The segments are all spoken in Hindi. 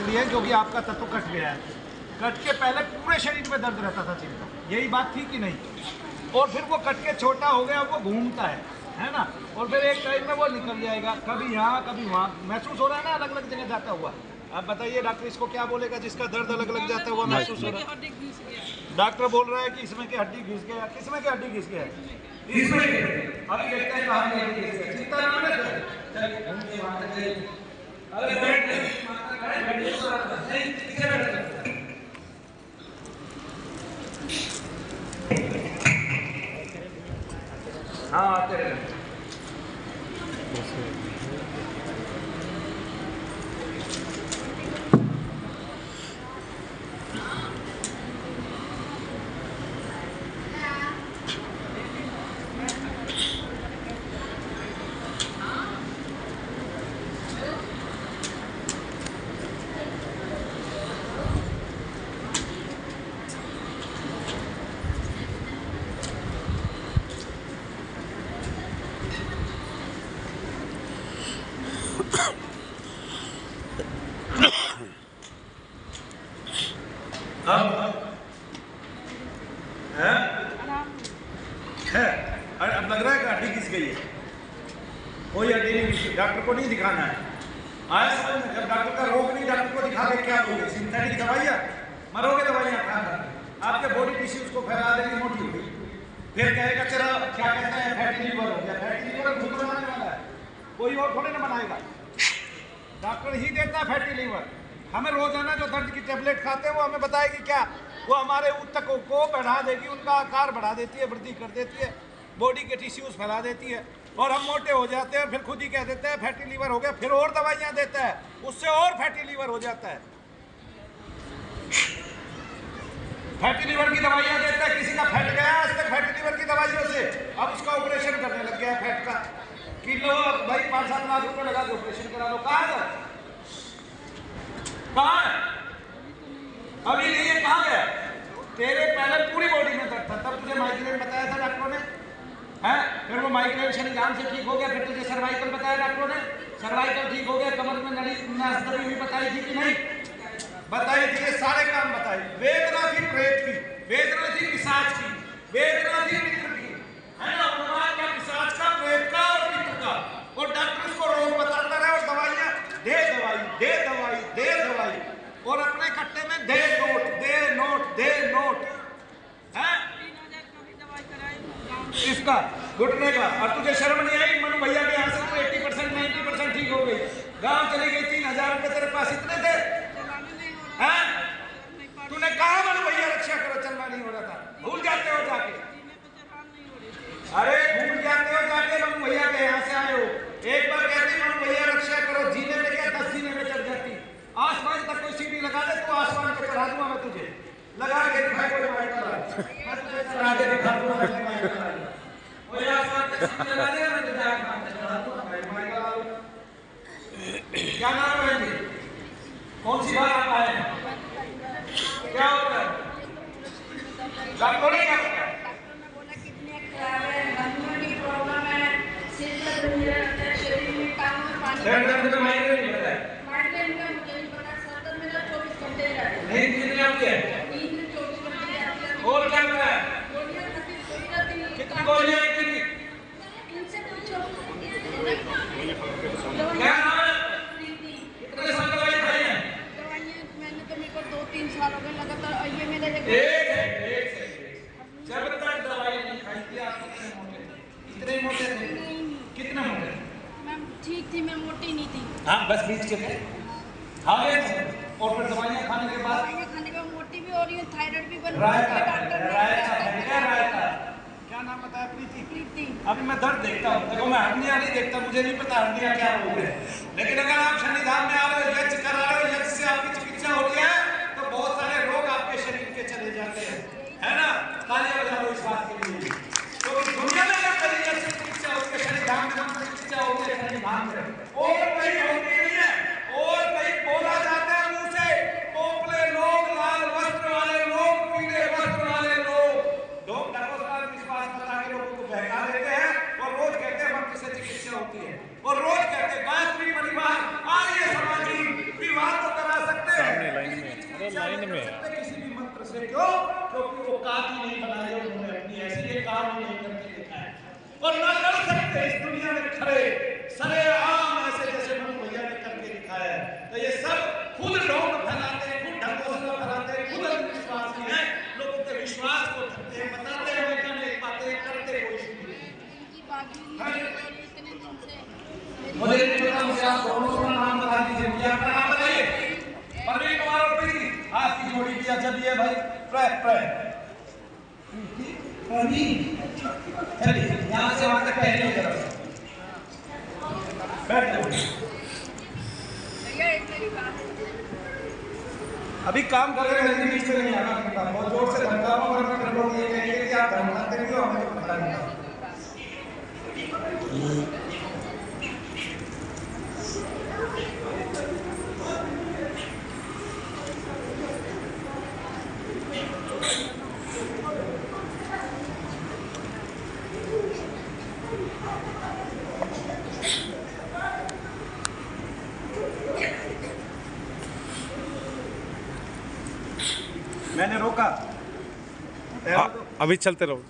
इसलिए क्योंकि आपका तत्व कट गया है। कट के पहले पूरे शरीर में दर्द रहता था चिंता, यही बात थी कि नहीं? और फिर वो कट के छोटा हो गया, वो घूमता है ना, और फिर एक टाइम में वो निकल जाएगा, कभी यहाँ कभी वहाँ। महसूस हो रहा है ना अलग अलग जगह जाता हुआ? आप बताइए डॉक्टर इसको क्या बोलेगा जिसका दर्द अलग अलग जाता हुआ महसूस हो रहा है? डॉक्टर बोल रहा है कि इसमें की हड्डी घिस गया। किसमें की हड्डी घिस गया? इसमें। अभी देखते हैं कहाँ की हड्डी घिस गया। चिंता ना करें, हाँ आते हैं। अब लग रहा है कि हड्डी घिस गई है। कोई हड्डी नहीं घिसी, डॉक्टर को नहीं दिखाना है। आया समझ में? जब डॉक्टर का रोग नहीं, डॉक्टर को दिखा के क्या लोगे? सिंथेटिक दवाइयाँ, मरोगे दवाइयाँ खा कर। आपके बॉडी टिश्यूज को फैला देगी, मोटी होगी, फिर कहेगा चलो क्या कहते हैं फैटी लीवर हो गया। फैटी लीवर खुद बनाने वाला है, कोई और थोड़े ना बनाएगा, डॉक्टर ही देता है फैटी लीवर। हमें रोजाना जो दर्द की टेबलेट खाते हैं वो हमें बताएगी क्या? वो हमारे ऊतकों को बढ़ा देगी, उनका आकार बढ़ा देती है, वृद्धि कर देती है, बॉडी के टिश्यूज फैला देती है, और हम मोटे हो जाते हैं। फिर खुद ही कह देते हैं फैटी लीवर हो गया, फिर और दवाइयां देता है, उससे और फैटी लीवर हो जाता है। फैटी लीवर की दवाइयां देता है। किसी का फैट गया आज तक फैटी लीवर की दवाइयों से, अब उसका ऑपरेशन करने लग गया फैट का, कि लो भाई 5-7 लाख रुपए लगा के ऑपरेशन करा लो। कहाँ है? अभी नहीं है, कहाँ गया? तेरे पहले पूरी बॉडी में दर्द था, तब तुझे माइग्रेन बताया था डॉक्टरों ने, है? फिर वो माइग्रेन शनिगाम से ठीक हो गया, फिर तुझे सर्वाइकल बताया डॉक्टरों ने, सर्वाइकल ठीक हो गया, कमर में नली दबी हुई बताई थी कि नहीं? बताई थी, ये सारे काम बताए। वेदना थी प्रेत की, वेदना थी पिशाच की, वेदना थी मित्र की, है ना? प्रमाद का, पिशाच का, प्रेत का और मित्र का, और डॉक्टर उसको रोग बताता रहा और दवाइयाँ दे दवाई दे दवाई दे दवाई, और अपने कट्टे में दे नोट दे नोट दे नोट, है? इसका घुटने का। और तुझे शर्म नहीं आई? मनु भैया के यहाँ से तो 80% 90% ठीक हो गई, गांव चली गई, 3000 रुपए तेरे पास इतने थे, हैं? तूने कहा मनु भैया रक्षा करो, चलना नहीं हो रहा था, भूल जाते हो जाके। अरे भूल जाते हो जाके, मनु भैया के यहाँ से आए हो, एक बार कहते मनु भैया रक्षा करो, जीने में क्या 10 जीने में चढ़ जाती। आसमान तक कोई सीढ़ी लगा दे तो आसमान पे चढ़ा दूंगा मैं तुझे, लगा के दिखा कोई माइक लगा, मैं तुझे चढ़ा के दिखा दूंगा माइक लगा, कोई आसमान तक सीढ़ी लगा दे, मैं तुझे आसमान तक चढ़ा दूंगा माइक लगा लो। क्या नाम है जी? कौन सी बात आप आए हैं? क्या होता है? डॉक्टर ने क्या बताया? बोला कितने खराब है, हड्डियों की प्रॉब्लम है, सिर दर्द हो रहा है, शरीर में टांगों में पानी, सर दर्द का माइग्रेन नहीं पता है? माइग्रेन का मुझे नहीं पता, सर दर्द मेरा 24 घंटे रहता है। नींद कितनी आती है? नींद में 24 घंटे आती है। और क्या होता है? गोलियां खाती हूं, कोई रहती नहीं। कितनी गोलियां लेती थी? इनसे पूछो। क्या नाम है? प्रीति। कितने साल दवाई खाई है? दवाइयां मैंने तो, मेरे को 2-3 साल हो गए लगातार, ये मेरा एक जब तक दवाई नहीं खाई थी आप कितने मोटे थे? इतने मोटे थे? कितने मोटे थे? मैं ठीक थी, मैं मोटी नहीं थी। हाँ बस बीच के थे, खा गए थे, और फिर दवाइयाँ खाने के बाद दवाइयां खाने के बाद मोटी भी हो रही हूँ, थायराइड भी बन रही रायता है, डॉक्टर ने रायता क्या नाम बताया? प्रीति। प्रीति। अभी मैं दर्द देखता हूँ, देखो मैं हड्डियाँ नहीं देखता, मुझे नहीं पता हड्डियाँ क्या हो गए, लेकिन अगर आप शनिधाम में आ रहे हो, यज्ञ करा रहे हो, यज्ञ से आपकी चिकित्सा हो रही है, तो बहुत सारे रोग आपके शरीर के चले जाते हैं, है ना? तालियां बजा लो इस बात के लिए। तो दुनिया में अगर कहीं ऐसी चिकित्सा होती है, शनिधाम में चिकित्सा होती है, शनिधाम में और कहीं होती नहीं है, और कहीं बोला जाता है मुंह से, पोपले लोग, लाल वस्त्र वाले लोग, पीले वस्त्र वाले लोग विश्वास बता के लोगों को बहका देते हैं, और रोज कहते हैं मंत्र से चिकित्सा होती है, और रोज कहते हैं गायत्री परिवार आर्य समाजी विवाह लाइन में है किसी भी मंत्र से। क्यों? क्योंकि वो काजी नहीं बनाए उन्होंने अपनी ऐसी ये काम नहीं करके दिखाया और ना कर सकते इस दुनिया में खड़े सरेआम ऐसे जैसे मनु भैया ने करके दिखाया है। तो ये सब खुद ढोंग फैलाते हैं, खुद ढकोसला फैलाते हैं, खुद अंधविश्वास की है, लोगों के विश्वास को करते हैं, बताते हैं लेकिन नहीं पाते, करते कुछ नहीं। मुझे नहीं पता, मुझे आप दोनों का नाम बता दीजिए, मुझे अपना नाम बताइए। परवीन कुमार और प्रीति, आपकी जोड़ी भी अच्छा भी है भाई। परवीन चलिए यहाँ से वहाँ तक पहले हो जरा बैठ जाओ। अभी काम कर रहे हैं, बीच में नहीं आना, बहुत जोर से धमकाओ वरना फिर लोग ये कहेंगे कि आप धमकाते क्यों, हमें तो पता नहीं। मैंने रोका, अभी चलते रहो।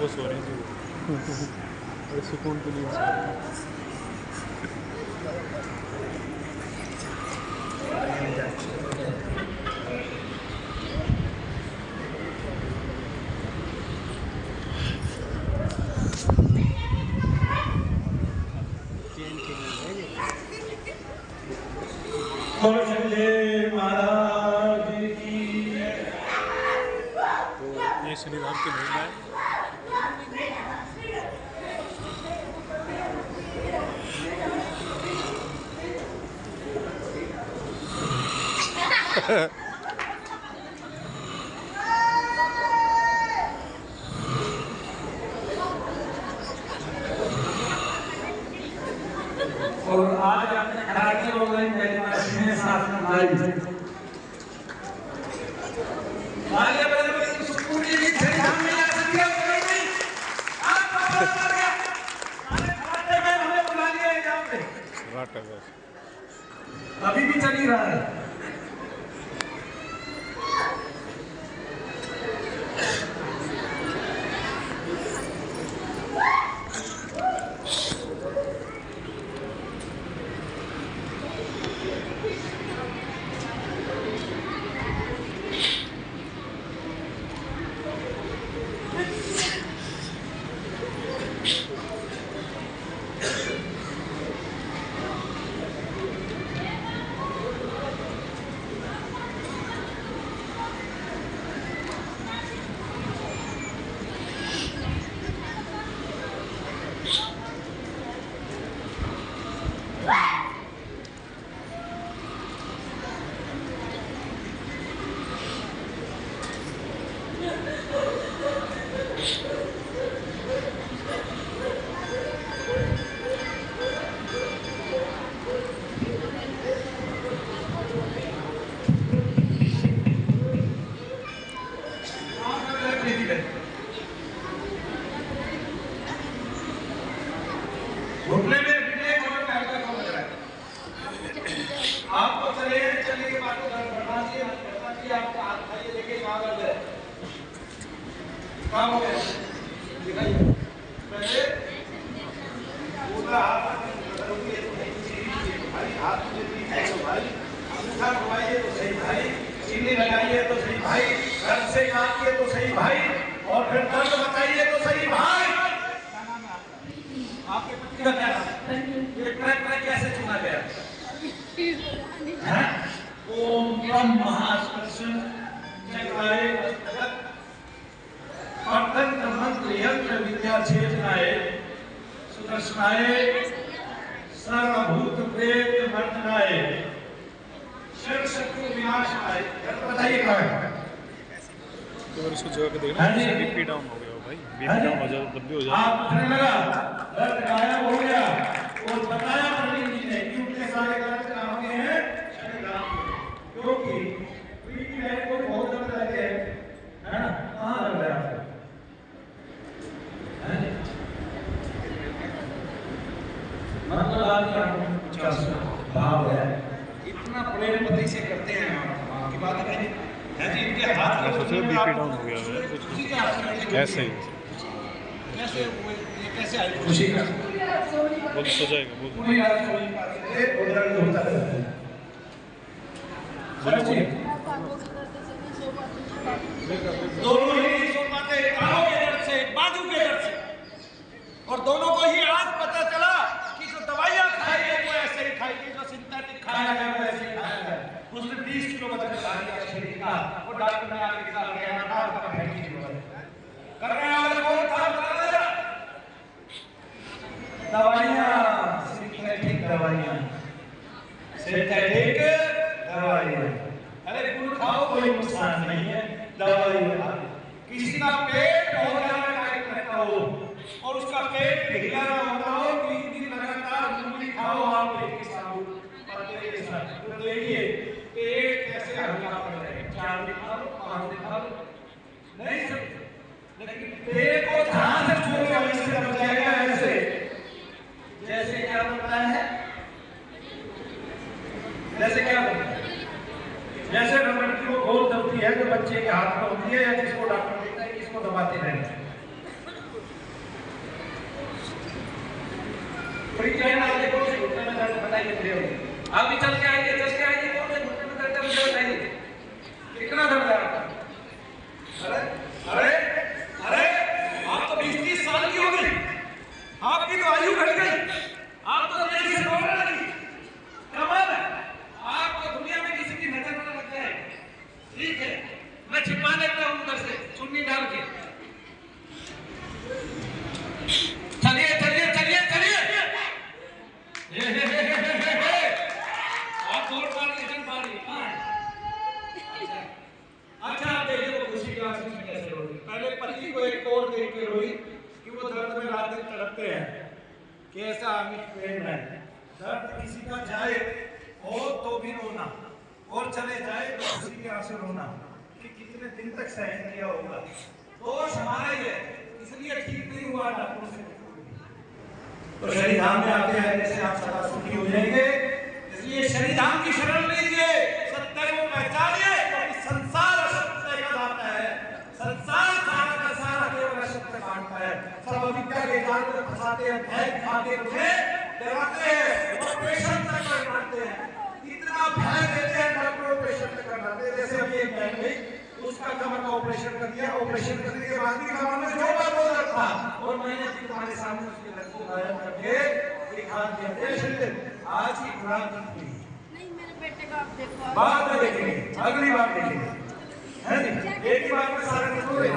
वो सो रही थी और सुकून के लिए सो रही थी। महाराज की तो ये शनिवार की महिला है। और आज अपने खराटे ऑनलाइन में साथ में आगे बढ़े पूरी भी ध्यान में आ सकती है नहीं आप पता लग गया अरे खराटे में हमें बुला लिया यहां पे अभी भी चल ही रहा है। काम हो गया दिखाइए पहले पूरा भाई हाथ मुझे दिखाइए तो भाई अंगूठा घुमाइए तो सही भाई चीनी लगाइए तो सही भाई घर से काटिए तो सही भाई और फिर दर्द बताइए तो सही भाई। आपके पति का क्या नाम है? ये ट्रैक कैसे चुना गया? ओम ब्रह्म महास्पर्शन चक्राय अर्थंत मंत्र यंत्र विद्या चेतनाय सुदर्शनाय सर्वभूत प्रेत मर्दनाय शर शत्रु विनाशाय। बताइए क्या है? तो अगर उसको जगह पे देखना बीपी डाउन हो गया भाई, बीपी डाउन हो जाए तब भी हो जाए। आप उठने लगा, दर्द गायब हो गया और बताया पंडित जी ने कि उनके सारे दर्द कहाँ के हैं? शरीर क्योंकि बीपी में कोई बहुत दर्द लगे है ना? कहाँ लग रहा है आपको? मतलब आपका भाव है इतना प्रेम पति से करते हैं आपकी बात नहीं है जी। इनके हाथ में सोचो बीपी डाउन हो गया है कुछ ऐसे ही कैसे हुए ये कैसे आई खुशी का बोल सो जाएगा बोल पूरी रात सो नहीं पाते थे उधर होता रहता है। दोनों ही नहीं सो पाते, कानों के दर्द से बाजू के दर्द से, और दोनों को ही आज पता चला कि जो दवाइयां खाएंगे वो ऐसे ही खाएंगे, जो सिंथेटिक खाएगा वो ऐसे ही खाएगा। उसने 20 किलो वजन बढ़ा दिया शरीर का, वो डॉक्टर ने आके कहा गया ना आपका फैटी करने वाला कौन था? दवाइयां, सिंथेटिक दवाइयां, सिंथेटिक दवाइयां। अरे गुड़ खाओ कोई नुकसान नहीं है, दवाइयां। किसी का पेट बहुत ज्यादा टाइट रहता हो और उसका पेट ढीला ना होता हो, 3 दिन लगातार मूली खाओ आप एक के साथ पत्ते के साथ, तो देखिए पेट कैसे हल्का पड़ रहा है। 4 दिन खाओ, 5 दिन खाओ, नहीं सब, लेकिन पेट को ध्यान से छूने वाले से बच जाएगा। ऐसे जैसे क्या बनता है, जैसे क्या बनता है, जैसे रबड़ की वो गोल दबती है जो बच्चे के हाथ में होती है या जिसको डॉक्टर देता है इसको दबाते रहना है। घुटने में दर्द बताइए, आप भी चल के आएंगे, कौन से घुटने में दर्द मुझे बताइए, कितना दर्द है आपका? अरे अरे अरे आप तो 20-30 साल की हो गई, आपकी तो आयु घट गई, आप तो तेजी से दौड़ने लगी। कमाल है, आपको दुनिया में किसी की नजर न लग जाए। ठीक है, मैं छिपा लेता हूँ उधर से चुन्नी डाल के। चलिए चलिए चलिए चलिए, आप दौड़ पा रही चल पा रही। अच्छा आप देखिए वो खुशी की आंसू कैसे हो रही। पहले पति को एक और देख के रोई कि वो दर्द में रात दिन तड़पते हैं, कैसा अमित प्रेम है। दर्द किसी का जाए हो तो भी रोना और चले जाए तो खुशी के आंसू रोना, कि कितने दिन तक सहन किया होगा। दोष हमारा ही है, इसलिए ठीक नहीं हुआ डॉक्टर से। तो शरीधाम में आते हैं जैसे आप सदा सुखी हो जाएंगे, इसलिए शरीधाम की शरण लीजिए, सत्य को पहचानिए, क्योंकि संसार असत्य का दाता है, संसार सारा का सारा केवल असत्य काटता है। सब अविद्या के जाल में फंसाते हैं, भय खाते मुझे डराते हैं, ऑपरेशन तक करवाते हैं, इतना भय देते हैं डॉक्टर ऑपरेशन तक करवाते हैं। जैसे अभी एक बहन गई, उसका कमर का ऑपरेशन कर दिया, ऑपरेशन करने के बाद भी कमर में जो बात हो रहा था और मैंने तुम्हारे सामने उसके रक्त को गायब करके दिखा दिया। आज की खुराक नहीं, मेरे बेटे का आप देखो, बाद में देखेंगे, अगली बार देखेंगे, है जी? एक ही बार में सारे नहीं हो रहे।